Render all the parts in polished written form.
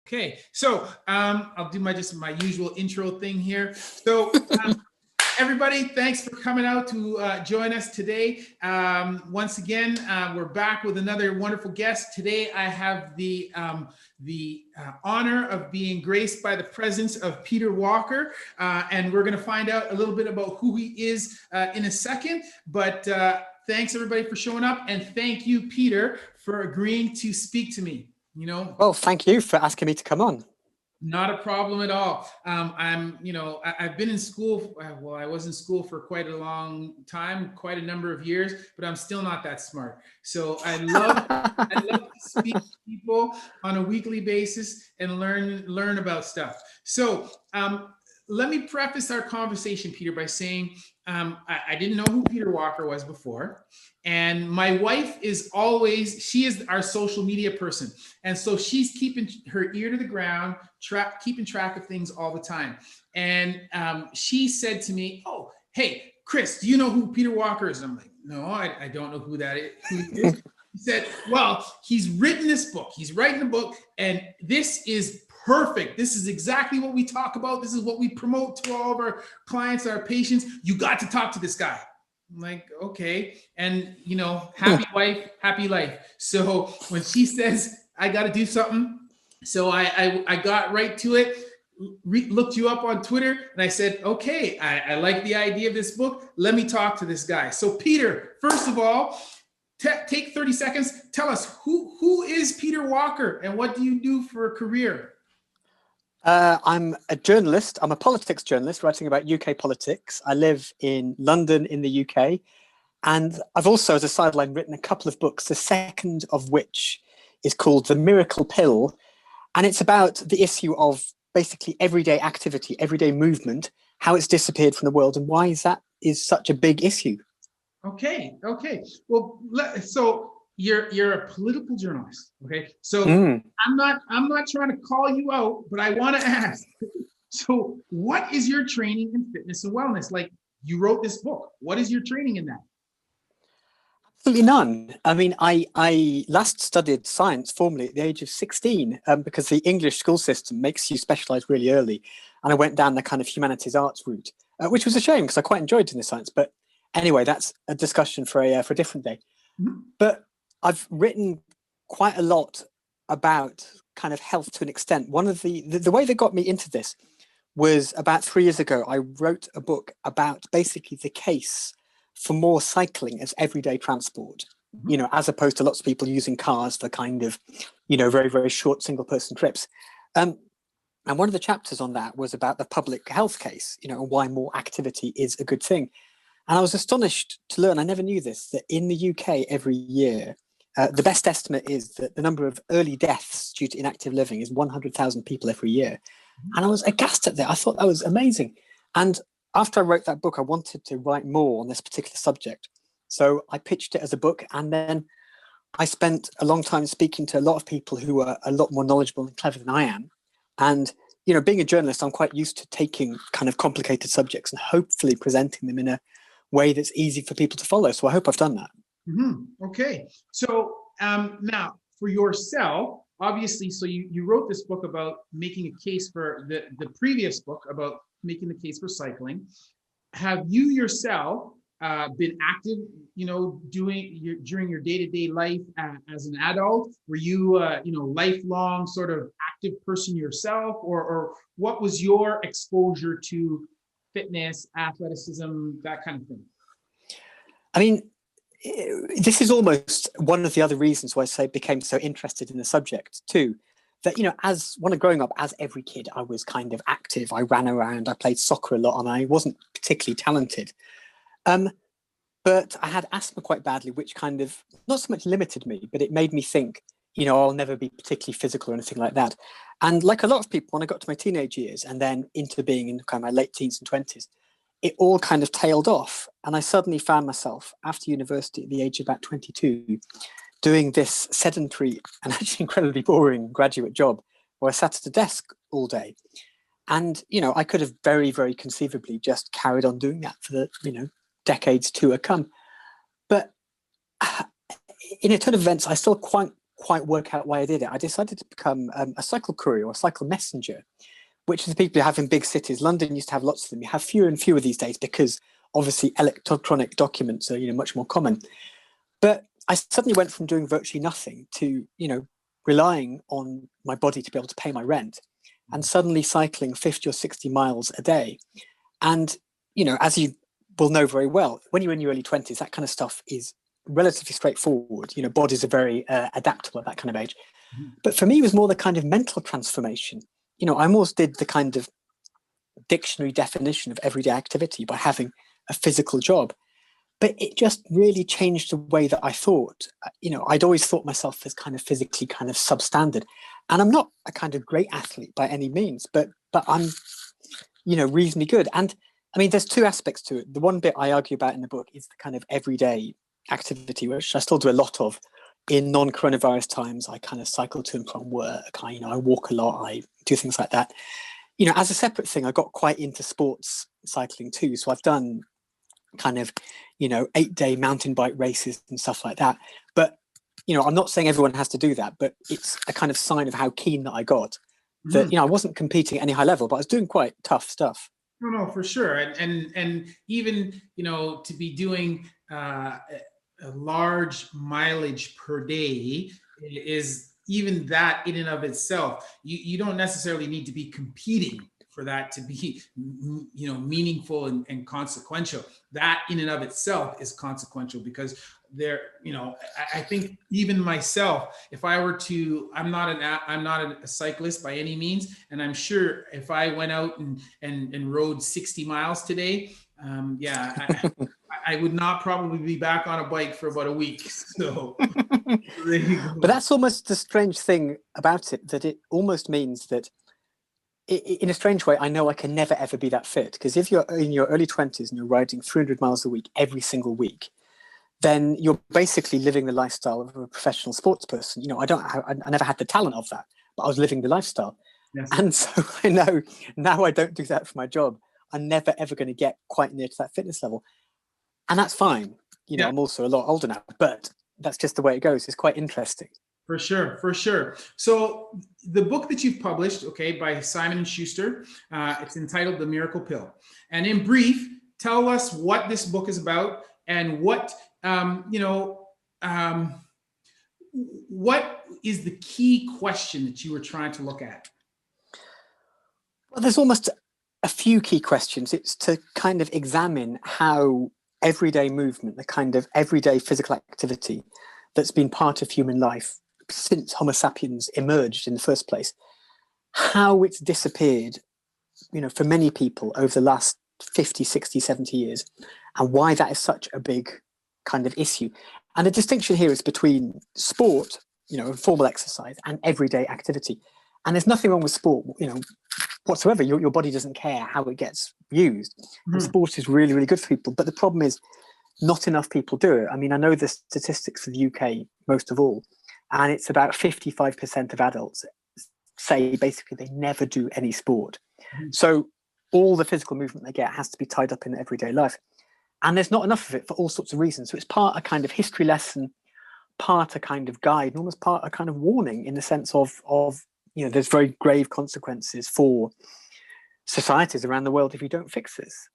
Okay, so I'll do my usual intro thing here. So everybody, thanks for coming out to join us today. Once again, we're back with another wonderful guest. Today, I have the honor of being graced by the presence of Peter Walker, and we're going to find out a little bit about who he is in a second. But thanks everybody for showing up, and thank you, Peter, for agreeing to speak to me. Well, thank you for asking me to come on. Not a problem at all. I've been in school. Well, I was in school for quite a long time, quite a number of years, but I'm still not that smart. So I love to speak to people on a weekly basis and learn about stuff. So let me preface our conversation, Peter, by saying I didn't know who Peter Walker was before. And my wife is she is our social media person. And so she's keeping her ear to the ground, keeping track of things all the time. And she said to me, "Oh, hey, Chris, do you know who Peter Walker is?" And I'm like, "No, I don't know who that is." Who he is. He said, "Well, he's written this book. He's writing a book, and this is perfect. This is exactly what we talk about. This is what we promote to all of our clients, our patients. You got to talk to this guy." I'm like, okay. And, happy wife, happy life. So when she says, I got to do something. So I got right to it, looked you up on Twitter, and I said, okay, I like the idea of this book. Let me talk to this guy. So Peter, first of all, take 30 seconds. Tell us who is Peter Walker and what do you do for a career? I'm a journalist. I'm a politics journalist writing about UK politics. I live in London in the UK. And I've also, as a sideline, written a couple of books, the second of which is called The Miracle Pill. And it's about the issue of basically everyday activity, everyday movement, how it's disappeared from the world and why that is such a big issue. Okay. Well, so you're a political journalist, okay? So I'm not trying to call you out, but I want to ask. So, what is your training in fitness and wellness? Like, you wrote this book. What is your training in that? Absolutely none. I mean, I last studied science formally at the age of 16 because the English school system makes you specialize really early, and I went down the kind of humanities arts route, which was a shame because I quite enjoyed doing the science. But anyway, that's a discussion for a different day. Mm-hmm. But I've written quite a lot about kind of health to an extent. One of the way that got me into this was about 3 years ago. I wrote a book about basically the case for more cycling as everyday transport, as opposed to lots of people using cars for kind of, very, very short single person trips. And one of the chapters on that was about the public health case, and why more activity is a good thing. And I was astonished to learn, I never knew this, that in the UK every year, the best estimate is that the number of early deaths due to inactive living is 100,000 people every year. And I was aghast at that. I thought that was amazing. And after I wrote that book, I wanted to write more on this particular subject. So I pitched it as a book, and then I spent a long time speaking to a lot of people who are a lot more knowledgeable and clever than I am. And, being a journalist, I'm quite used to taking kind of complicated subjects and hopefully presenting them in a way that's easy for people to follow. So I hope I've done that. Mm-hmm. Okay. So now for yourself, obviously, so you wrote this book about making a case for the previous book about making the case for cycling. Have you yourself been active, during your day-to-day life as an adult? Were you, lifelong sort of active person yourself, or what was your exposure to fitness, athleticism, that kind of thing? I mean, this is almost one of the other reasons why I became so interested in the subject too. That, when growing up, as every kid, I was kind of active. I ran around, I played soccer a lot, and I wasn't particularly talented. But I had asthma quite badly, which kind of not so much limited me, but it made me think, I'll never be particularly physical or anything like that. And like a lot of people, when I got to my teenage years and then into being in kind of my late teens and 20s, it all kind of tailed off. And I suddenly found myself after university at the age of about 22, doing this sedentary and actually incredibly boring graduate job where I sat at a desk all day. And, I could have very, very conceivably just carried on doing that for the, decades to come. But in a turn of events, I still quite work out why I did it. I decided to become a cycle courier or a cycle messenger, which is the people you have in big cities. London used to have lots of them. You have fewer and fewer these days because obviously electronic documents are, much more common. But I suddenly went from doing virtually nothing to, relying on my body to be able to pay my rent, and suddenly cycling 50 or 60 miles a day. And, as you will know very well, when you're in your early 20s, that kind of stuff is relatively straightforward. Bodies are very adaptable at that kind of age. But for me, it was more the kind of mental transformation. I almost did the kind of dictionary definition of everyday activity by having a physical job. But it just really changed the way that I thought. I'd always thought myself as kind of physically kind of substandard. And I'm not a kind of great athlete by any means, but I'm, reasonably good. And I mean, there's two aspects to it. The one bit I argue about in the book is the kind of everyday activity, which I still do a lot of in non-coronavirus times. I kind of cycle to and from work. I walk a lot. I do things like that. As a separate thing, I got quite into sports cycling too. So I've done kind of 8-day mountain bike races and stuff like that. But I'm not saying everyone has to do that, but it's a kind of sign of how keen that I got that I wasn't competing at any high level, but I was doing quite tough stuff. No, for sure. And even to be doing a large mileage per day is, even that in and of itself, you don't necessarily need to be competing for that to be meaningful and consequential. That in and of itself is consequential, because I think even myself, if I were to, I'm not a cyclist by any means, and I'm sure if I went out and rode 60 miles today, I would not probably be back on a bike for about a week. So there you go. But that's almost the strange thing about it, that it almost means that in a strange way, I know I can never, ever be that fit. Because if you're in your early 20s and you're riding 300 miles a week, every single week, then you're basically living the lifestyle of a professional sports person. I never had the talent of that, but I was living the lifestyle. Yes. And so I know now I don't do that for my job. I'm never, ever going to get quite near to that fitness level. And that's fine. I'm also a lot older now, but that's just the way it goes. It's quite interesting. For sure. So the book that you've published, by Simon & Schuster, it's entitled The Miracle Pill. And in brief, tell us what this book is about and what is the key question that you were trying to look at? Well, there's almost a few key questions. It's to kind of examine how everyday movement, the kind of everyday physical activity that's been part of human life since Homo sapiens emerged in the first place, how it's disappeared, for many people over the last 50, 60, 70 years, and why that is such a big kind of issue. And the distinction here is between sport, formal exercise, and everyday activity. And there's nothing wrong with sport, whatsoever. Your body doesn't care how it gets used. And sport is really, really good for people. But the problem is not enough people do it. I mean, I know the statistics for the UK most of all, and it's about 55% of adults say basically they never do any sport. So all the physical movement they get has to be tied up in everyday life. And there's not enough of it for all sorts of reasons. So it's part a kind of history lesson, part a kind of guide, and almost part a kind of warning, in the sense of there's very grave consequences for societies around the world if you don't fix this.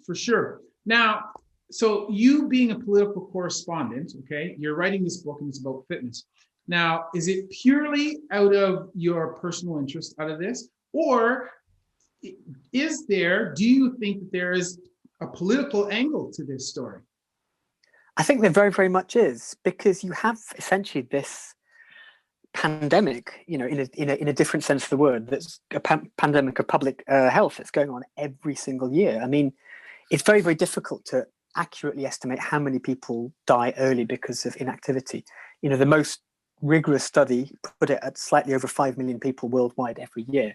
For sure. Now, so you being a political correspondent, you're writing this book and it's about fitness. Now, is it purely out of your personal interest out of this? Or do you think that there is a political angle to this story? I think there very, very much is, because you have essentially this pandemic, in a different sense of the word, that's a pandemic of public health that's going on every single year. I mean, it's very, very difficult to accurately estimate how many people die early because of inactivity. The most rigorous study put it at slightly over 5 million people worldwide every year.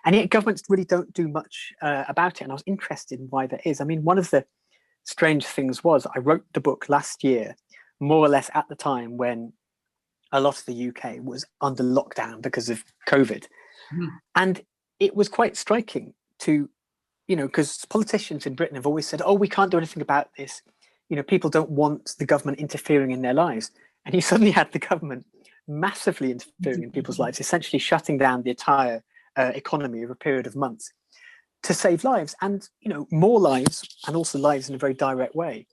And yet governments really don't do much about it. And I was interested in why that is. I mean, one of the strange things was I wrote the book last year, more or less at the time when a lot of the UK was under lockdown because of COVID. And it was quite striking to, because politicians in Britain have always said, oh, we can't do anything about this. People don't want the government interfering in their lives. And you suddenly had the government massively interfering in people's lives, essentially shutting down the entire economy over a period of months to save lives, and more lives, and also lives in a very direct way.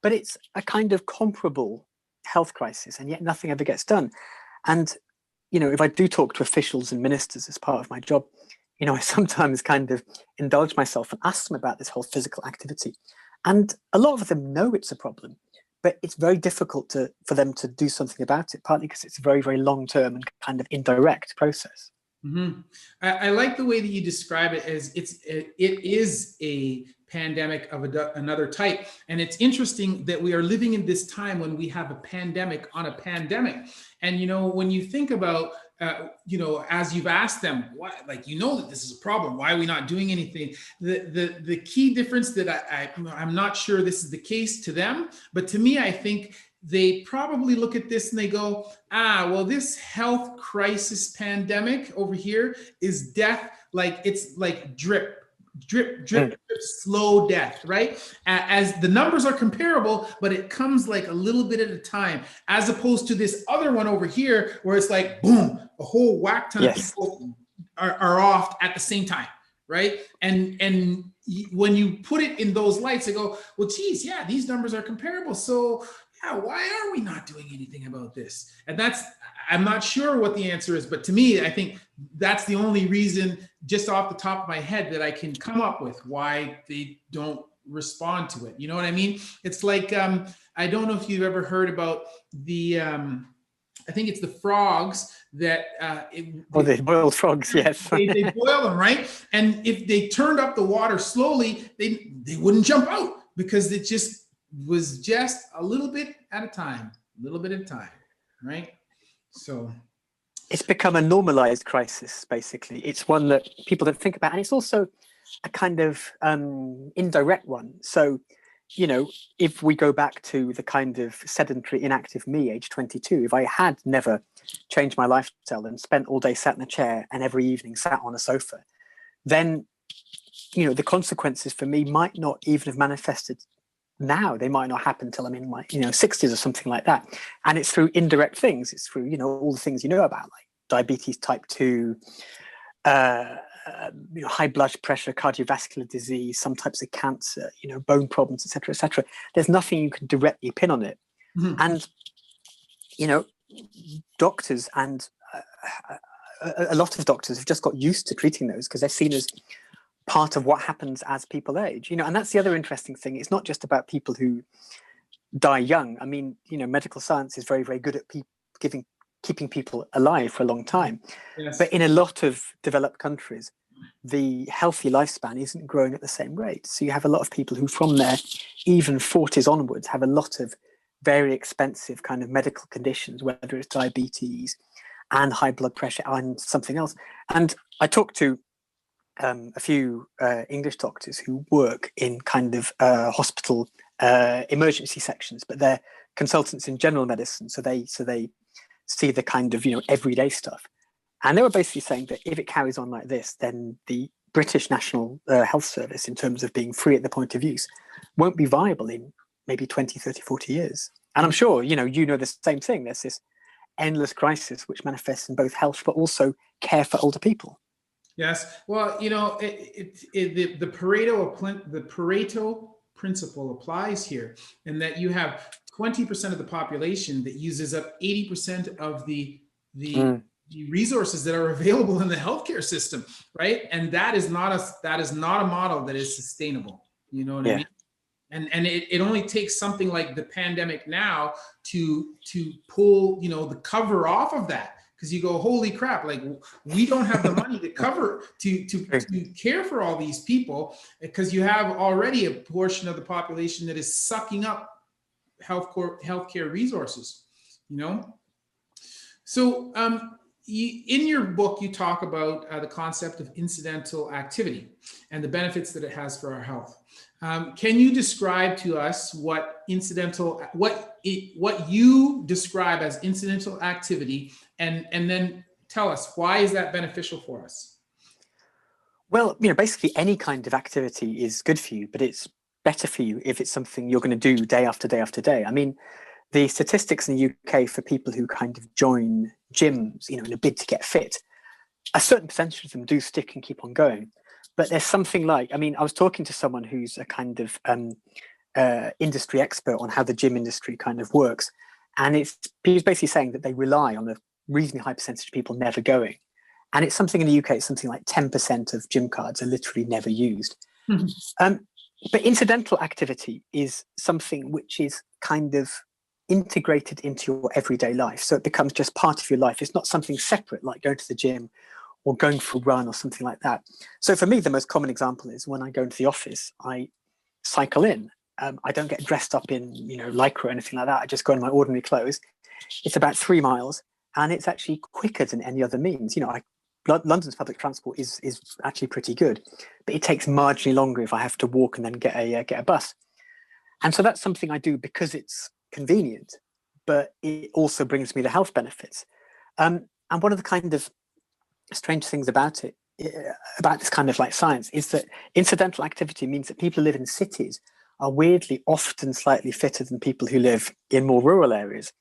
But it's a kind of comparable health crisis, and yet nothing ever gets done. And if I do talk to officials and ministers as part of my job, I sometimes kind of indulge myself and ask them about this whole physical activity. And a lot of them know it's a problem, but it's very difficult for them to do something about it, partly because it's a very, very long-term and kind of indirect process. Mm-hmm. I like the way that you describe it as it is a pandemic of another type. And it's interesting that we are living in this time when we have a pandemic on a pandemic. And, when you think about, as you've asked them, why, that this is a problem, why are we not doing anything? The key difference that I'm not sure this is the case to them, but to me, I think they probably look at this and they go, well, this health crisis pandemic over here is death. It's like drip, slow death, right? As the numbers are comparable, but it comes like a little bit at a time, as opposed to this other one over here, where it's like, boom, a whole whack ton of people are off at the same time, right? And when you put it in those lights, they go, well, geez, yeah, these numbers are comparable. So yeah, why are we not doing anything about this? And I'm not sure what the answer is, but to me, I think that's the only reason, just off the top of my head, that I can come up with why they don't respond to it. You know what I mean? It's like, I don't know if you've ever heard about the, I think it's the frogs that... the boiled frogs, yes. they boil them, right? And if they turned up the water slowly, they wouldn't jump out, because it just was just a little bit at a time, right? So it's become a normalized crisis, basically. It's one that people don't think about, and it's also a kind of indirect one. So, if we go back to the kind of sedentary, inactive me, age 22, if I had never changed my lifestyle and spent all day sat in a chair and every evening sat on a sofa, then, the consequences for me might not even have manifested now. They might not happen until I'm in my 60s or something like that. And it's through indirect things. It's through all the things about, like diabetes type 2, high blood pressure, cardiovascular disease, some types of cancer, bone problems, etc., etc. There's nothing you can directly pin on it. Mm-hmm. And doctors and a lot of doctors have just got used to treating those, because they're seen as part of what happens as people age, and that's the other interesting thing. It's not just about people who die young. I mean, medical science is very, very good at keeping people alive for a long time. Yes. But in a lot of developed countries, the healthy lifespan isn't growing at the same rate. So you have a lot of people who, from their even 40s onwards, have a lot of very expensive kind of medical conditions, whether it's diabetes and high blood pressure and something else. And I talked to a few English doctors who work in kind of hospital emergency sections, but they're consultants in general medicine. So they see the kind of everyday stuff, and they were basically saying that if it carries on like this, then the British National Health Service, in terms of being free at the point of use, won't be viable in maybe 20, 30, 40 years. And I'm sure the same thing. There's this endless crisis which manifests in both health but also care for older people. Yes. Well, the Pareto Principle applies here, in that you have 20% of the population that uses up 80% of the resources that are available in the healthcare system, right? And that is not a model that is sustainable. You know what I mean? And it only takes something like the pandemic now to pull the cover off of that. Because you go, holy crap, like, we don't have the money to cover, to care for all these people, because you have already a portion of the population that is sucking up healthcare resources, So in your book, you talk about the concept of incidental activity and the benefits that it has for our health. Can you describe to us what you describe as incidental activity, and then tell us, why is that beneficial for us? Well, basically any kind of activity is good for you, but it's better for you if it's something you're going to do day after day after day. I mean, the statistics in the UK for people who kind of join, gyms, you know, in a bid to get fit, a certain percentage of them do stick and keep on going. But there's something like, I mean, I was talking to someone who's a kind of industry expert on how the gym industry kind of works. And he was basically saying that they rely on a reasonably high percentage of people never going. And it's something in the UK, it's something like 10% of gym cards are literally never used. But incidental activity is something which is kind of integrated into your everyday life. So it becomes just part of your life. It's not something separate like going to the gym or going for a run or something like that. So for me, the most common example is when I go into the office, I cycle in. I don't get dressed up in, you know, lycra or anything like that. I just go in my ordinary clothes. It's about 3 miles, and it's actually quicker than any other means. You know, London's public transport is actually pretty good, but it takes marginally longer if I have to walk and then get a bus. And so that's something I do because it's convenient, but it also brings me the health benefits. And one of the kind of strange things about it, about this kind of like science, is that incidental activity means that people who live in cities are weirdly often slightly fitter than people who live in more rural areas,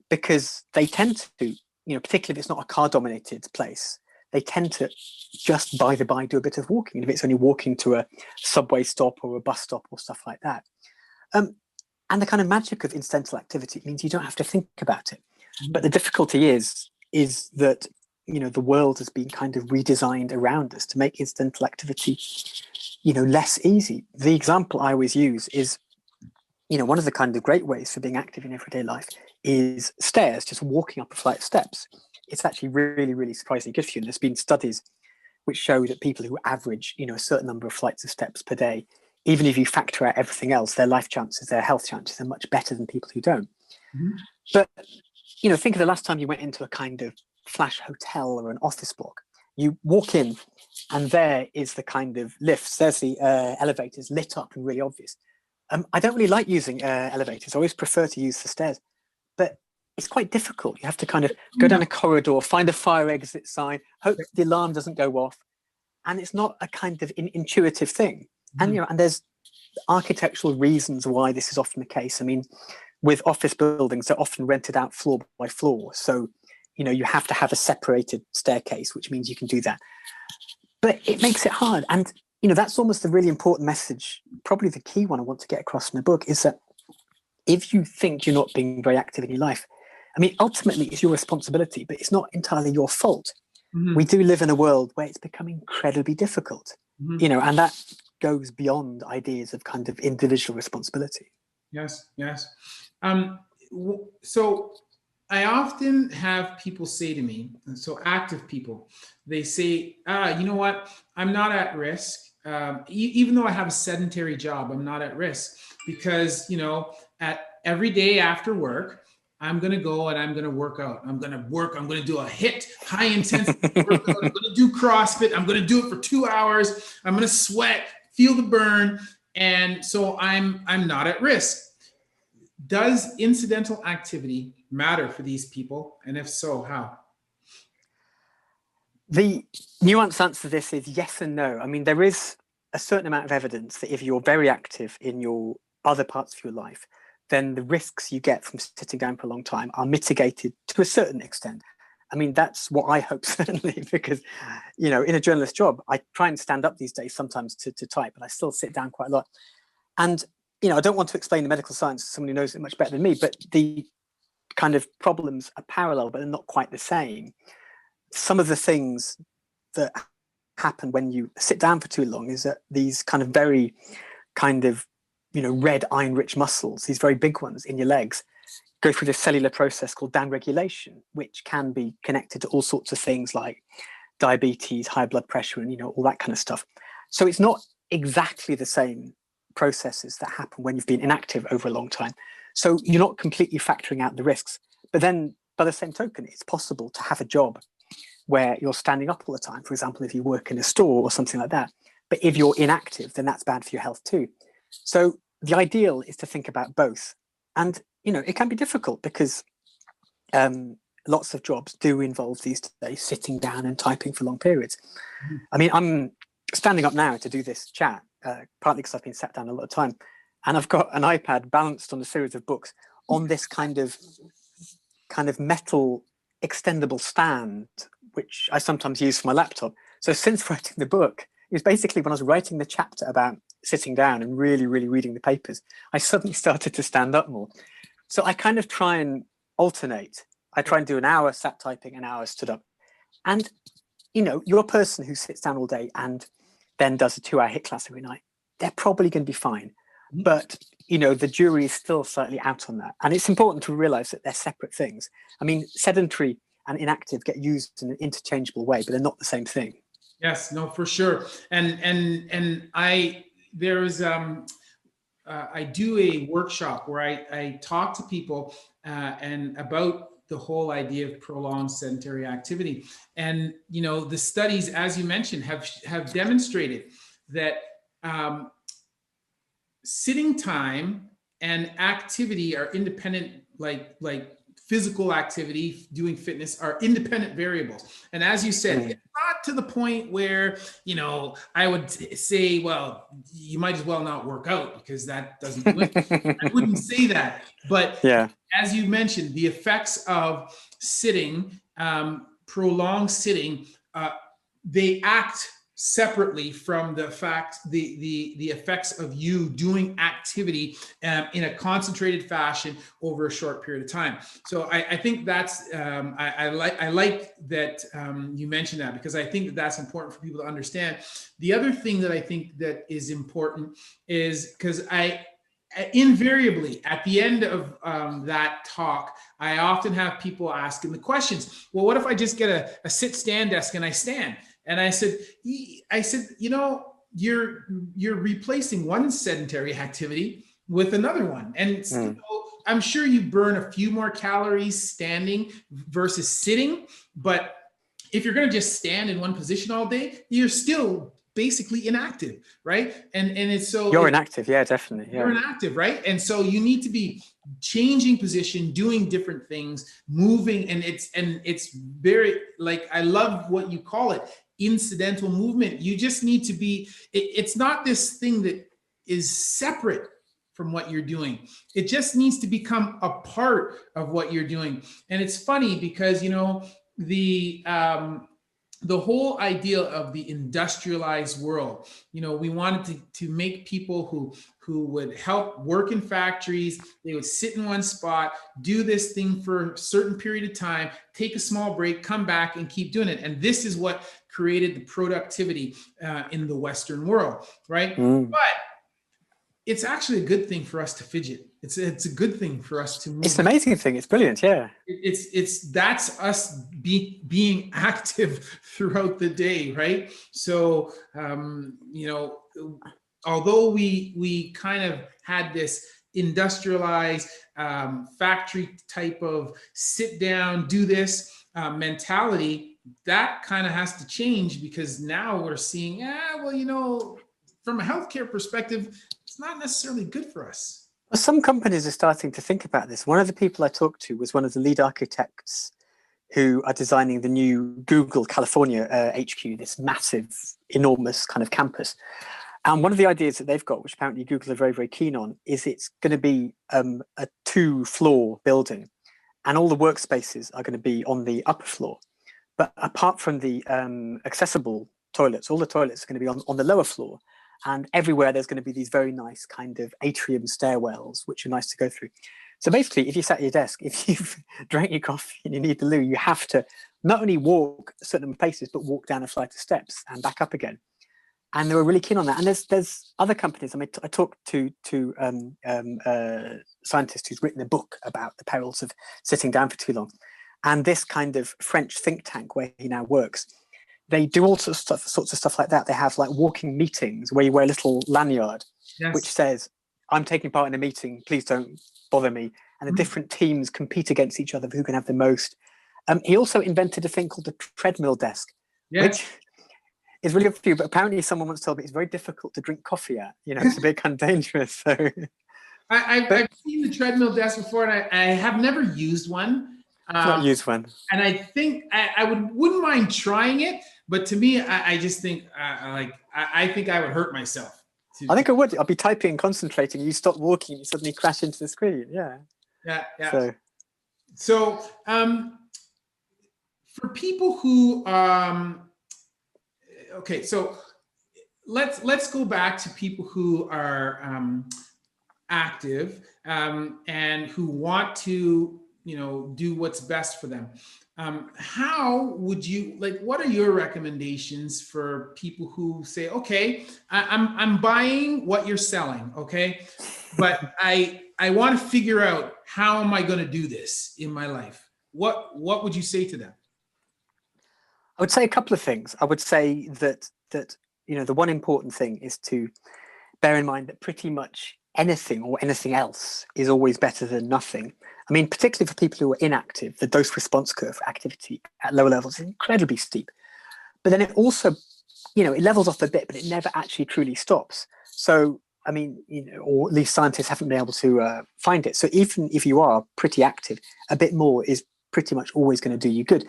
because they tend to, you know, particularly if it's not a car dominated place, they tend to just by the by do a bit of walking, if it's only walking to a subway stop or a bus stop or stuff like that. And the kind of magic of incidental activity means you don't have to think about it. But the difficulty is that, you know, the world has been kind of redesigned around us to make incidental activity, you know, less easy. The example I always use is, you know, one of the kind of great ways for being active in everyday life is stairs, just walking up a flight of steps. It's actually really, really surprisingly good for you. And there's been studies which show that people who average, you know, a certain number of flights of steps per day, even if you factor out everything else, their life chances, their health chances are much better than people who don't. But, you know, think of the last time you went into a kind of flash hotel or an office block. You walk in and there is the kind of lifts, there's the elevators lit up and really obvious. I don't really like using elevators. I always prefer to use the stairs, but it's quite difficult. You have to kind of go down a corridor, find a fire exit sign, hope the alarm doesn't go off. And it's not a kind of intuitive thing. And, you know, and there's architectural reasons why this is often the case. I mean, with office buildings, they're often rented out floor by floor. So, you know, you have to have a separated staircase, which means you can do that. But it makes it hard. And, you know, that's almost a really important message. Probably the key one I want to get across in the book is that if you think you're not being very active in your life, I mean, ultimately it's your responsibility, but it's not entirely your fault. We do live in a world where it's become incredibly difficult, you know, and that goes beyond ideas of kind of individual responsibility. Yes, yes. So I often have people say to me, so active people, they say, you know what, I'm not at risk. Even though I have a sedentary job, I'm not at risk because, you know, at every day after work, I'm going to go and I'm going to work out. I'm going to do a high intensity workout. I'm going to do CrossFit. I'm going to do it for 2 hours. I'm going to sweat, feel the burn. And so I'm not at risk. Does incidental activity matter for these people? And if so, how? The nuanced answer to this is yes and no. I mean, there is a certain amount of evidence that if you're very active in your other parts of your life, then the risks you get from sitting down for a long time are mitigated to a certain extent. I mean, that's what I hope, certainly, because, you know, in a journalist job, I try and stand up these days sometimes to type, but I still sit down quite a lot. And, you know, I don't want to explain the medical science to someone who knows it much better than me, but the kind of problems are parallel, but they're not quite the same. Some of the things that happen when you sit down for too long is that these kind of very kind of, you know, red iron-rich muscles, these very big ones in your legs, go through this cellular process called downregulation, which can be connected to all sorts of things like diabetes, high blood pressure, and, you know, all that kind of stuff. So it's not exactly the same processes that happen when you've been inactive over a long time. So you're not completely factoring out the risks. But then by the same token, it's possible to have a job where you're standing up all the time. For example, if you work in a store or something like that. But if you're inactive, then that's bad for your health too. So the ideal is to think about both. And, you know, it can be difficult because lots of jobs do involve these days sitting down and typing for long periods. I mean, I'm standing up now to do this chat, partly because I've been sat down a lot of time. And I've got an iPad balanced on a series of books on this kind of metal extendable stand, which I sometimes use for my laptop. So since writing the book, it was basically when I was writing the chapter about sitting down and really, really reading the papers, I suddenly started to stand up more. So I kind of try and alternate. I try and do an hour sat typing, an hour stood up. And, you know, you're a person who sits down all day and then does a 2-hour HIIT class every night. They're probably going to be fine. But, you know, the jury is still slightly out on that. And it's important to realize that they're separate things. I mean, sedentary and inactive get used in an interchangeable way, but they're not the same thing. Yes, no, for sure. And I do a workshop where I talk to people and about the whole idea of prolonged sedentary activity. And, you know, the studies, as you mentioned, have demonstrated that sitting time and activity are independent, like physical activity, doing fitness are independent variables. And as you said, it's not to the point where, you know, I would say, well, you might as well not work out because that doesn't do it. I wouldn't say that. But yeah, as you mentioned, the effects of sitting, prolonged sitting, they act separately from the effects of you doing activity in a concentrated fashion over a short period of time. So I think that's I like that you mentioned that, because I think that that's important for people to understand. The other thing that I think that is important is because I invariably at the end of that talk, I often have people asking the questions, well, what if I just get a sit-stand desk and I stand? And I said, you know, you're replacing one sedentary activity with another one. And so I'm sure you burn a few more calories standing versus sitting. But if you're going to just stand in one position all day, you're still basically inactive, right? And it's so you're inactive, yeah, definitely. Yeah. You're inactive, right? And so you need to be changing position, doing different things, moving, and it's very, like, I love what you call it, incidental movement. You just need to be, it's not this thing that is separate from what you're doing. It just needs to become a part of what you're doing. And it's funny because, you know, the whole idea of the industrialized world, you know, we wanted to make people who would help work in factories. They would sit in one spot, do this thing for a certain period of time, take a small break, come back and keep doing it. And this is what created the productivity in the Western world, right? But it's actually a good thing for us to fidget. It's a good thing for us to move. It's an amazing thing. It's brilliant. Yeah. That's us being active throughout the day, right? So, you know, although we kind of had this industrialized factory type of sit down, do this mentality, that kind of has to change, because now we're seeing, well, you know, from a healthcare perspective, it's not necessarily good for us. Well, some companies are starting to think about this. One of the people I talked to was one of the lead architects who are designing the new Google California HQ, this massive, enormous kind of campus. And one of the ideas that they've got, which apparently Google are very, very keen on, is it's going to be a 2-floor building, and all the workspaces are going to be on the upper floor. But apart from the accessible toilets, all the toilets are going to be on the lower floor. And everywhere there's going to be these very nice kind of atrium stairwells, which are nice to go through. So basically, if you sat at your desk, if you've drank your coffee and you need the loo, you have to not only walk certain paces, but walk down a flight of steps and back up again. And they were really keen on that. And there's other companies. I mean, I talked to a scientist who's written a book about the perils of sitting down for too long. And this kind of French think tank where he now works, they do all sorts of stuff like that. They have like walking meetings where you wear a little lanyard, which says, I'm taking part in a meeting, please don't bother me. And the different teams compete against each other for who can have the most. He also invented a thing called the treadmill desk, which is really good for you. But apparently someone once told me it's very difficult to drink coffee at. You know, it's a bit kind of dangerous. So I've seen the treadmill desk before, and I have never used one. Not used one. And I think I wouldn't mind trying it. But to me, I just think I think I would hurt myself. I think I would. I'll be typing and concentrating. You stop walking, you suddenly crash into the screen. Yeah. Yeah. So for people who, okay, so let's go back to people who are active and who want to, do what's best for them. How would you, like, what are your recommendations for people who say, okay, I'm buying what you're selling, okay, but I want to figure out how am I going to do this in my life? What would you say to them? I would say a couple of things. I would say that the one important thing is to bear in mind that pretty much anything or anything else is always better than nothing. I mean, particularly for people who are inactive, the dose response curve for activity at lower levels is incredibly steep. But then it also, it levels off a bit, but it never actually truly stops. So, I mean, or at least scientists haven't been able to find it. So even if you are pretty active, a bit more is pretty much always going to do you good.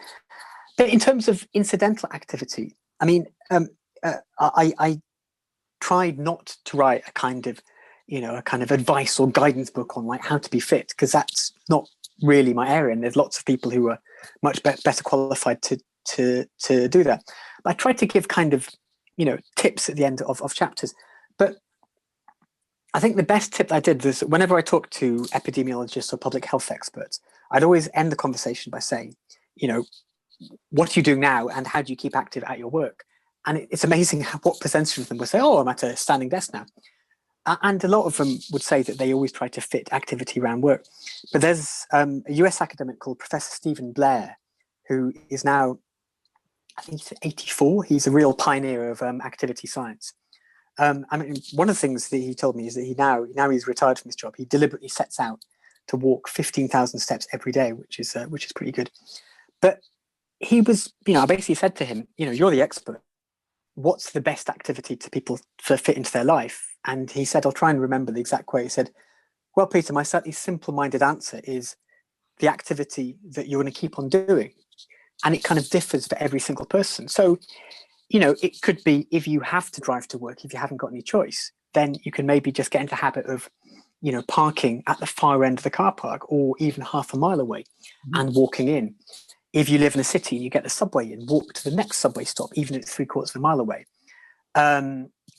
But in terms of incidental activity, I mean, I tried not to write a kind of advice or guidance book on like how to be fit, because that's not really my area, and there's lots of people who are much better qualified to do that. But I tried to give kind of tips at the end of chapters. But I think the best tip I did was whenever I talked to epidemiologists or public health experts, I'd always end the conversation by saying, what are you doing now, and how do you keep active at your work? And it's amazing what percentage of them will say, oh, I'm at a standing desk now. And a lot of them would say that they always try to fit activity around work. But there's a US academic called Professor Stephen Blair, who is now, I think he's 84. He's a real pioneer of activity science. I mean, one of the things that he told me is that he now he's retired from his job, he deliberately sets out to walk 15,000 steps every day, which is pretty good. But he was, I basically said to him, you're the expert. What's the best activity to people to fit into their life? And he said, I'll try and remember the exact quote. He said, well, Peter, my slightly simple-minded answer is the activity that you're going to keep on doing. And it kind of differs for every single person. So, it could be if you have to drive to work, if you haven't got any choice, then you can maybe just get into the habit of, parking at the far end of the car park or even half a mile away and walking in. If you live in a city, you get the subway and walk to the next subway stop, even if it's 3/4 of a mile away.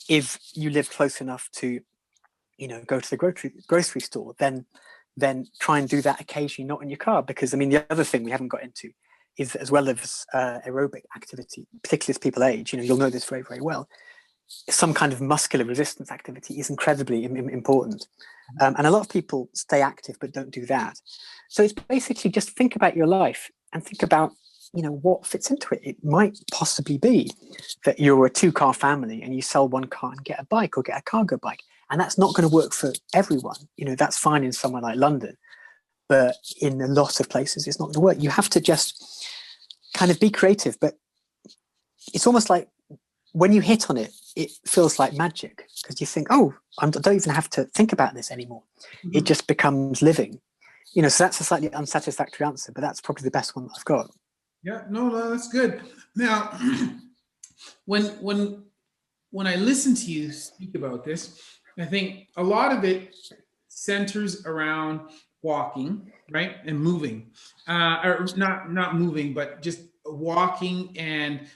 If you live close enough to, go to the grocery store, then try and do that occasionally, not in your car. Because, I mean, the other thing we haven't got into is that as well as aerobic activity, particularly as people age, you'll know this very, very well, some kind of muscular resistance activity is incredibly important. And a lot of people stay active but don't do that. So it's basically just think about your life and think about, what fits into it. It might possibly be that you're a 2-car family and you sell one car and get a bike or get a cargo bike. And that's not going to work for everyone. That's fine in somewhere like London, but in a lot of places it's not going to work. You have to just kind of be creative, but it's almost like when you hit on it, it feels like magic because you think, oh, I don't even have to think about this anymore. It just becomes living. So that's a slightly unsatisfactory answer, but that's probably the best one that I've got. Yeah, no, that's good. Now, when I listen to you speak about this, I think a lot of it centers around walking, right, and moving, or not moving, but just walking and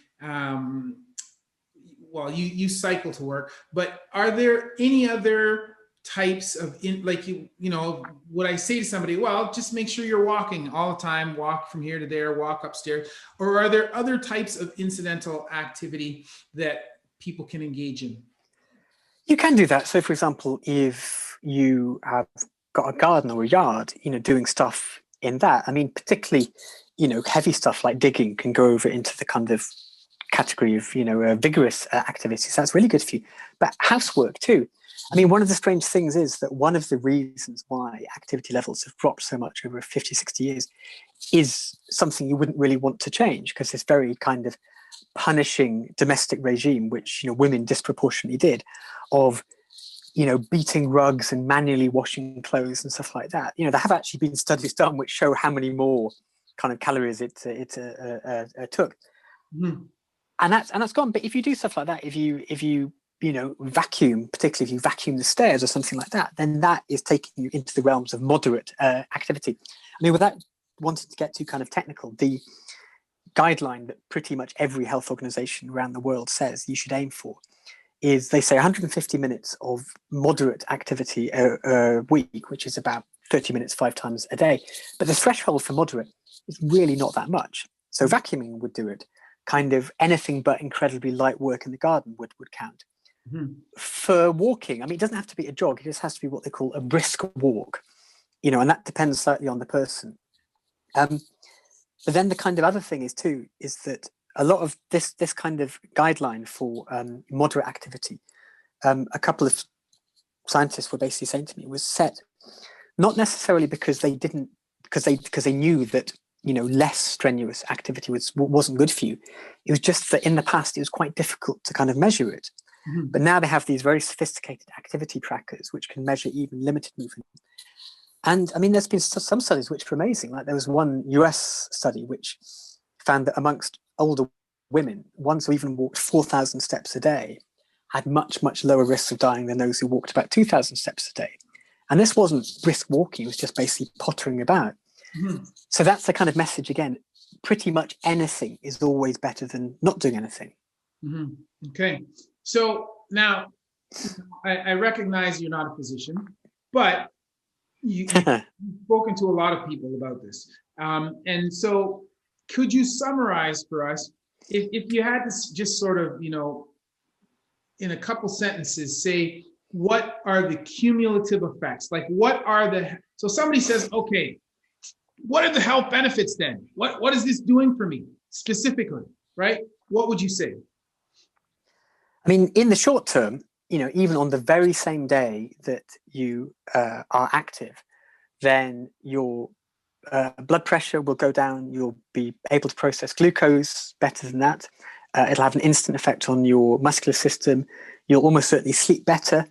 well, you cycle to work. But are there any other types of would I say to somebody, well, just make sure you're walking all the time, walk from here to there, walk upstairs, or are there other types of incidental activity that people can engage in? You can do that. So, for example, if you have got a garden or a yard, doing stuff in that, I mean, particularly, heavy stuff like digging can go over into the kind of category of, vigorous activities. That's really good for you. But housework too. I mean, one of the strange things is that one of the reasons why activity levels have dropped so much over 50, 60 years is something you wouldn't really want to change, because this very kind of punishing domestic regime, which, women disproportionately did, of, beating rugs and manually washing clothes and stuff like that. There have actually been studies done which show how many more kind of calories it took. Mm. And that's gone. But if you do stuff like that, if you vacuum, particularly if you vacuum the stairs or something like that, then that is taking you into the realms of moderate activity. I mean, without wanting to get too kind of technical, the guideline that pretty much every health organization around the world says you should aim for is they say 150 minutes of moderate activity a week, which is about 30 minutes 5 times a day. But the threshold for moderate is really not that much. So vacuuming would do it. Kind of anything but incredibly light work in the garden would count. Mm-hmm. For walking, I mean, it doesn't have to be a jog. It just has to be what they call a brisk walk, and that depends slightly on the person. But then the kind of other thing is that a lot of this kind of guideline for moderate activity, a couple of scientists were basically saying to me, was set not necessarily because they knew that less strenuous activity wasn't good for you. It was just that in the past it was quite difficult to kind of measure it. Mm-hmm. But now they have these very sophisticated activity trackers which can measure even limited movement. And I mean, there's been some studies which were amazing. Like there was one US study which found that amongst older women, ones who even walked 4,000 steps a day had much, much lower risks of dying than those who walked about 2,000 steps a day. And this wasn't brisk walking, it was just basically pottering about. Mm-hmm. So that's the kind of message again. Pretty much anything is always better than not doing anything. Mm-hmm. Okay. So now I recognize you're not a physician, but you've spoken to a lot of people about this. And so could you summarize for us, if you had to just sort of, in a couple sentences, say, what are the cumulative effects? Like so somebody says, okay, what are the health benefits then? What is this doing for me specifically, right? What would you say? I mean, in the short term, even on the very same day that you are active, then your blood pressure will go down. You'll be able to process glucose better than that. It'll have an instant effect on your muscular system. You'll almost certainly sleep better.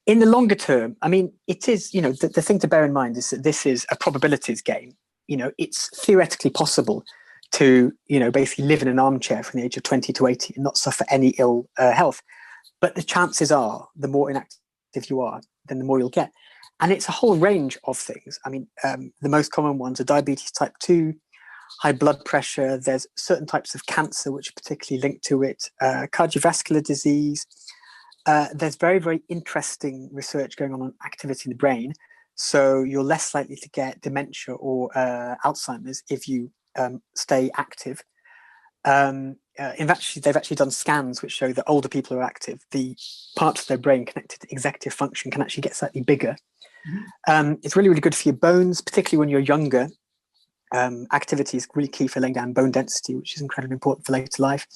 In the longer term, I mean, it is, the thing to bear in mind is that this is a probabilities game. It's theoretically possible to, basically live in an armchair from the age of 20 to 80 and not suffer any ill health. But the chances are, the more inactive you are, then the more you'll get. And it's a whole range of things. I mean, the most common ones are diabetes type 2, high blood pressure. There's certain types of cancer which are particularly linked to it, cardiovascular disease. There's very, very interesting research going on activity in the brain. So you're less likely to get dementia or Alzheimer's if you stay active. They've actually done scans which show that older people who are active, the parts of their brain connected to executive function can actually get slightly bigger. Mm-hmm. It's really, really good for your bones, particularly when you're younger. Activity is really key for laying down bone density, which is incredibly important for later life.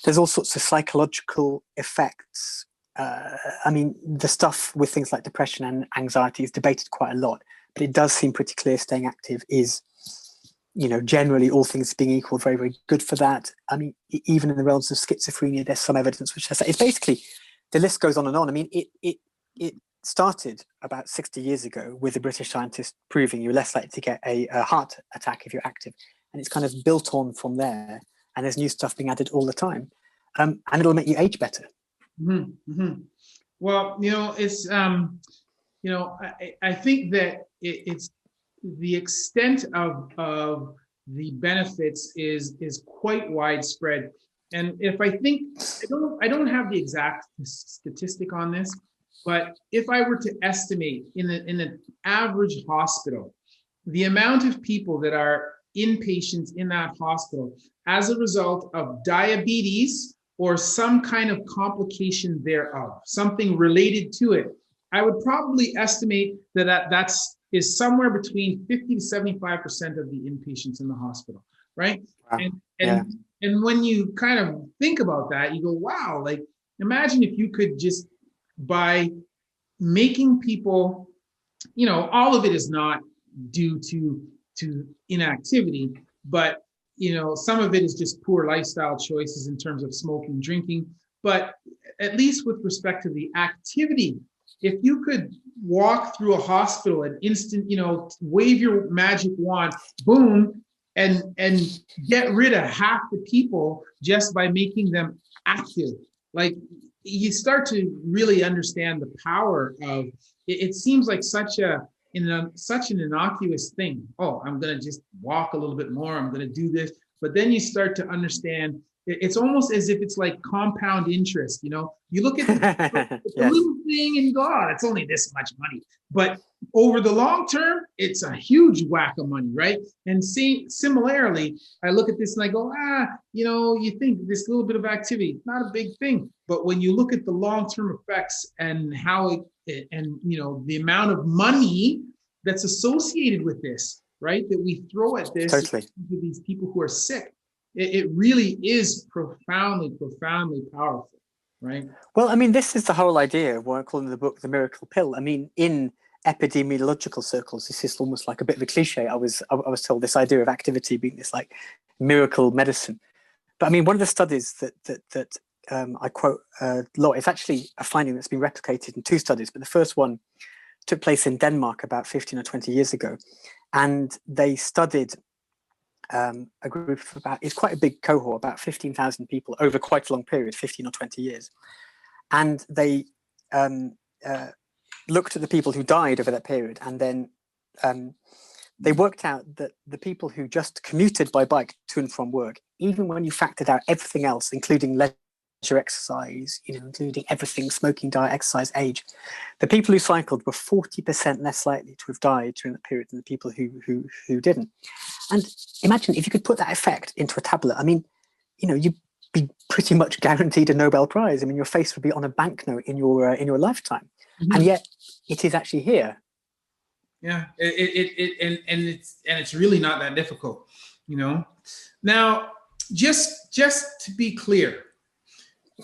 There's all sorts of psychological effects. I mean, the stuff with things like depression and anxiety is debated quite a lot, but it does seem pretty clear staying active is, generally all things being equal, very, very good for that. I mean, even in the realms of schizophrenia, there's some evidence which says that. It's basically, the list goes on and on. I mean, it started about 60 years ago with a British scientist proving you're less likely to get a heart attack if you're active. And it's kind of built on from there. And there's new stuff being added all the time. And it'll make you age better. Mm-hmm. Mm-hmm. Well, it's, I think that it's the extent of the benefits is quite widespread. And if I don't have the exact statistic on this, but if I were to estimate in an average hospital, the amount of people that are inpatients in that hospital as a result of diabetes or some kind of complication thereof, something related to it, I would probably estimate that is somewhere between 50 to 75% of the inpatients in the hospital, right? Wow. And when you kind of think about that, you go, wow, like imagine if you could just, by making people, all of it is not due to inactivity, but some of it is just poor lifestyle choices in terms of smoking, drinking. But at least with respect to the activity, if you could walk through a hospital and instant, wave your magic wand, boom, and get rid of half the people just by making them active, like you start to really understand the power of it. It seems like such an innocuous thing. Oh, I'm going to just walk a little bit more. I'm going to do this. but then you start to understand it's almost as if it's like compound interest. You know, you look at the Yes. little thing and go, oh, it's only this much money. But over the long term, it's a huge whack of money, right? And similarly, I look at this and I go, you know, you think this little bit of activity, not a big thing. But when you look at the long-term effects and how it, and, you know, the amount of money that's associated with this, right, that we throw at this, Totally. to these people who are sick, it really is profoundly, profoundly powerful, right? Well, I mean, this is the whole idea of what I call in the book the miracle pill. I mean, in epidemiological circles, this is almost like a bit of a cliche. I was told this idea of activity being this like miracle medicine. But I mean, one of the studies that I quote a lot, it's actually a finding that's been replicated in 2 studies, but the first one took place in Denmark about 15 or 20 years ago. And they studied a group of it's quite a big cohort, about 15,000 people over quite a long period, 15 or 20 years. And they looked at the people who died over that period, and then they worked out that the people who just commuted by bike to and from work, even when you factored out everything else, including leisure exercise, you know, including everything, smoking, diet, exercise, age, the people who cycled were 40% less likely to have died during that period than the people who didn't. And imagine if you could put that effect into a tablet. I mean, you know, you'd be pretty much guaranteed a Nobel Prize. I mean, your face would be on a banknote in your lifetime, and yet it is actually here. Yeah, it's really not that difficult, you know. Now, just to be clear,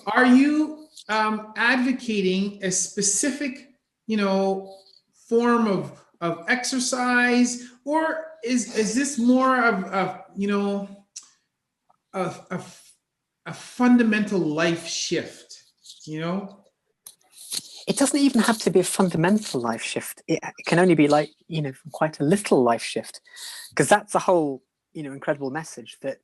are you advocating a specific, you know, form of exercise, or is this more of you know, a fundamental life shift, you know? It doesn't even have to be a fundamental life shift. It can only be like, you know, quite a little life shift, because that's the whole, you know, incredible message that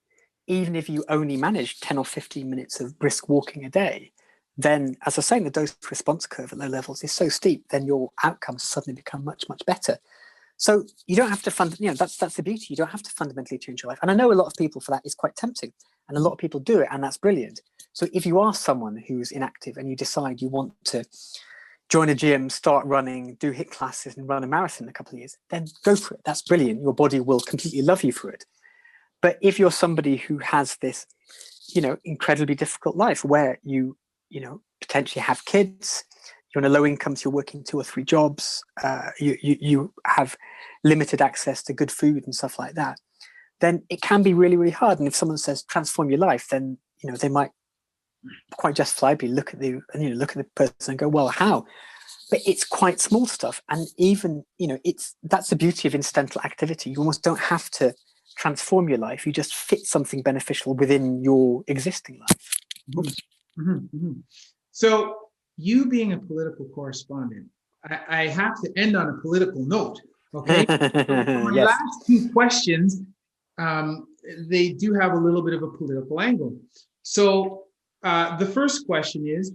even if you only manage 10 or 15 minutes of brisk walking a day, then, as I was saying, the dose response curve at low levels is so steep, then your outcomes suddenly become much, much better. So you don't have to you know, that's the beauty. You don't have to fundamentally change your life. And I know a lot of people, for that, is quite tempting, and a lot of people do it, and that's brilliant. So if you are someone who's inactive and you decide you want to join a gym, start running, do HIIT classes and run a marathon in a couple of years, then go for it. That's brilliant. Your body will completely love you for it. But if you're somebody who has this, you know, incredibly difficult life where you know, potentially have kids, you're on a low income, so you're working 2 or 3 jobs, you have limited access to good food and stuff like that, then it can be really, really hard. And if someone says transform your life, then, you know, they might quite justifiably look at the person and go, well, how? But it's quite small stuff, and even, you know, that's the beauty of incidental activity. You almost don't have to transform your life. You just fit something beneficial within your existing life. So, you being a political correspondent, I have to end on a political note. Okay. My Yes. last 2 questions, they do have a little bit of a political angle. So, the first question is,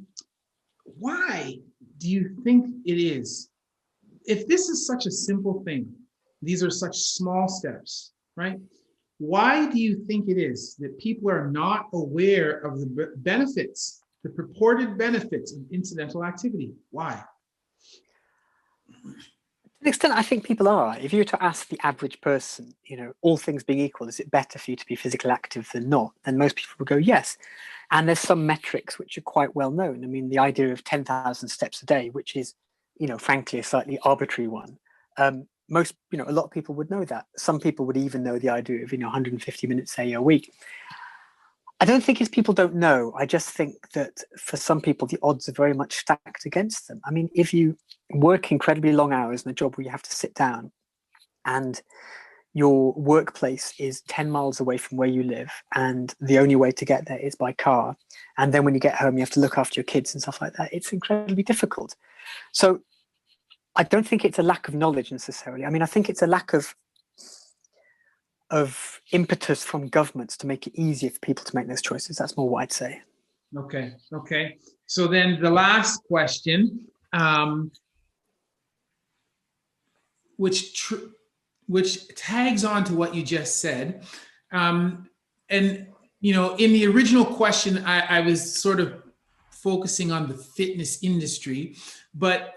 why do you think it is, if this is such a simple thing, these are such small steps, right? Why do you think it is that people are not aware of the benefits, the purported benefits of incidental activity? Why? To an extent, I think people are. If you were to ask the average person, you know, all things being equal, is it better for you to be physically active than not? Then most people would go, yes. And there's some metrics which are quite well known. I mean, the idea of 10,000 steps a day, which is, you know, frankly, a slightly arbitrary one. Most, you know, a lot of people would know that. Some people would even know the idea of, you know, 150 minutes, say, a week. I don't think it's people don't know. I just think that for some people, the odds are very much stacked against them. I mean, if you work incredibly long hours in a job where you have to sit down, and your workplace is 10 miles away from where you live, and the only way to get there is by car, and then when you get home, you have to look after your kids and stuff like that, it's incredibly difficult. So I don't think it's a lack of knowledge necessarily. I mean, I think it's a lack of impetus from governments to make it easier for people to make those choices. That's more what I'd say. Okay. So then the last question, which tags on to what you just said, and in the original question, I was sort of focusing on the fitness industry, but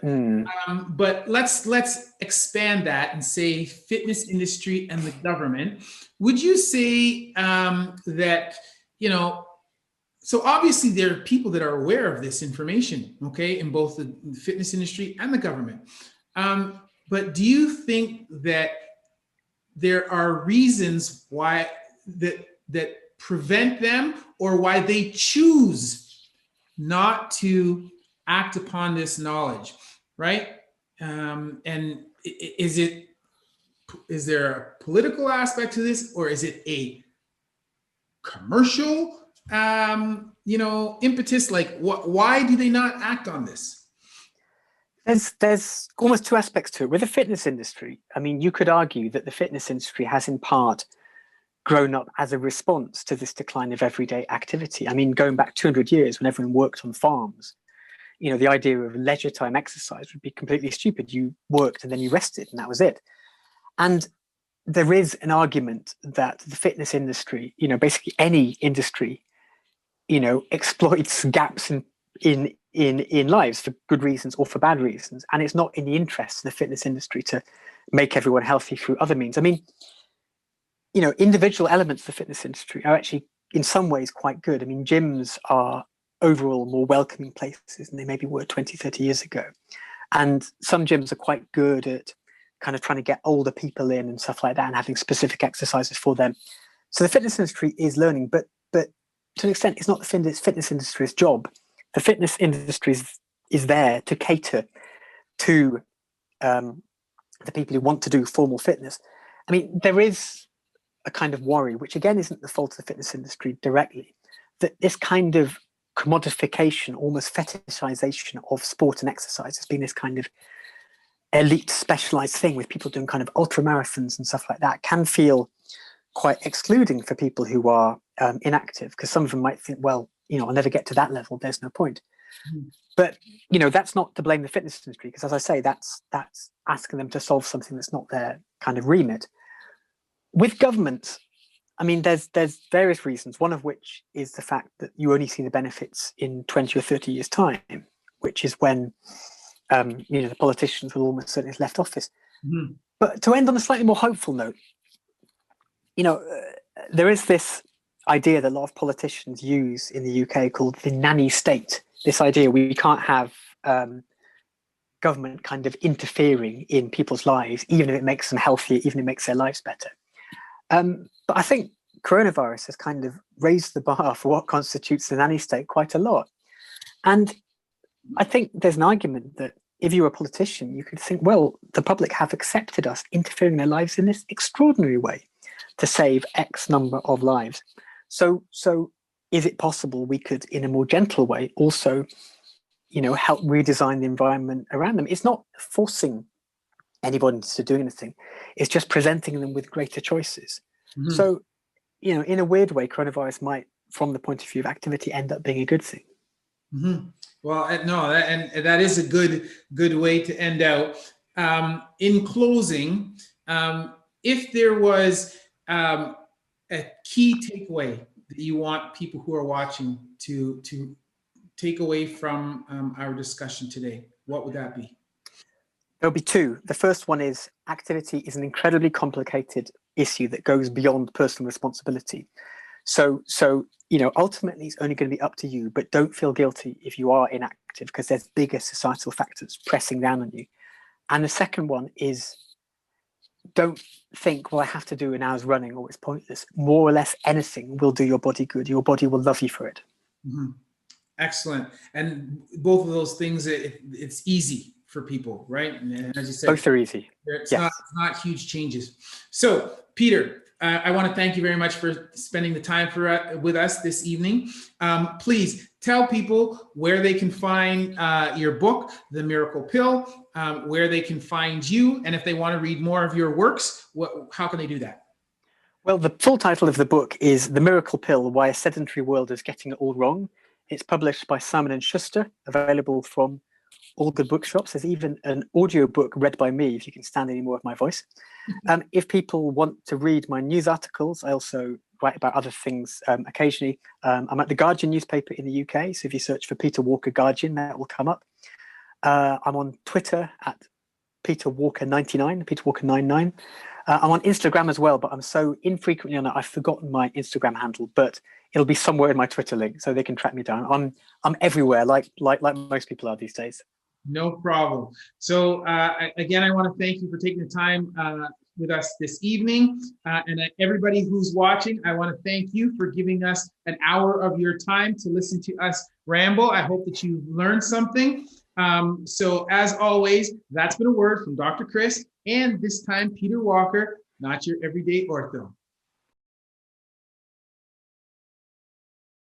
let's expand that and say fitness industry and the government. Would you say that so obviously there are people that are aware of this information, okay, in both the fitness industry and the government. But do you think that there are reasons why that prevent them, or why they choose not to act upon this knowledge, right? And is there a political aspect to this, or is it a commercial impetus? Like, why do they not act on this? There's almost two aspects to it. With the fitness industry, I mean, you could argue that the fitness industry has in part grown up as a response to this decline of everyday activity. I mean, going back 200 years when everyone worked on farms, the idea of leisure time exercise would be completely stupid. You worked and then you rested, and that was it. And there is an argument that the fitness industry, basically any industry, exploits gaps in lives for good reasons or for bad reasons. And it's not in the interest of the fitness industry to make everyone healthy through other means. I mean, individual elements of the fitness industry are actually in some ways quite good. I mean, gyms are overall more welcoming places than they maybe were 20, 30 years ago. And some gyms are quite good at kind of trying to get older people in and stuff like that, and having specific exercises for them. So the fitness industry is learning, but to an extent, it's not the fitness industry's job. The fitness industry is there to cater to the people who want to do formal fitness. I mean, there is a kind of worry, which again isn't the fault of the fitness industry directly, that this kind of commodification, almost fetishization of sport and exercise has been this kind of elite specialized thing with people doing kind of ultra marathons and stuff like that, can feel quite excluding for people who are inactive, because some of them might think, well, I'll never get to that level, there's no point. But that's not to blame the fitness industry, because as I say, that's asking them to solve something that's not their kind of remit. With government, I mean, there's various reasons, one of which is the fact that you only see the benefits in 20 or 30 years time, which is when the politicians will almost certainly have left office. But to end on a slightly more hopeful note, there is this idea that a lot of politicians use in the UK called the nanny state. This idea we can't have government kind of interfering in people's lives, even if it makes them healthier, even if it makes their lives better. But I think coronavirus has kind of raised the bar for what constitutes the nanny state quite a lot. And I think there's an argument that if you're a politician, you could think, well, the public have accepted us interfering in their lives in this extraordinary way to save X number of lives. So is it possible we could, in a more gentle way, also, help redesign the environment around them? It's not forcing anybody to do anything. It's just presenting them with greater choices. So, in a weird way, coronavirus might, from the point of view of activity, end up being a good thing. Well, no, that is a good way to end out. In closing, if there was a key takeaway that you want people who are watching to take away from our discussion today, what would that be? There'll be two. The first one is activity is an incredibly complicated issue that goes beyond personal responsibility. So ultimately it's only going to be up to you, but don't feel guilty if you are inactive, because there's bigger societal factors pressing down on you. And the second one is, don't think, well, I have to do an hour's running or it's pointless. More or less anything will do your body good. Your body will love you for it. Excellent. And both of those things, it's easy for people, right? And as you said, both are easy. It's not huge changes. So, Peter, I want to thank you very much for spending the time with us this evening. Please tell people where they can find your book, The Miracle Pill, where they can find you, and if they want to read more of your works, how can they do that? Well, the full title of the book is The Miracle Pill, Why a Sedentary World is Getting It All Wrong. It's published by Simon & Schuster, available from all good bookshops. There's even an audio book read by me, if you can stand any more of my voice. If people want to read my news articles, I also write about other things occasionally. I'm at the Guardian newspaper in the UK, so if you search for Peter Walker Guardian, that will come up. I'm on Twitter at Peter Walker 99, Peter Walker 99. I'm on Instagram as well, but I'm so infrequently on it, I've forgotten my Instagram handle, but it'll be somewhere in my Twitter link, so they can track me down. I'm everywhere, like most people are these days. No problem. So again, I want to thank you for taking the time with us this evening. And everybody who's watching, I want to thank you for giving us an hour of your time to listen to us ramble. I hope that you learned something. So as always, that's been a word from Dr. Chris, and this time Peter Walker, not your everyday ortho.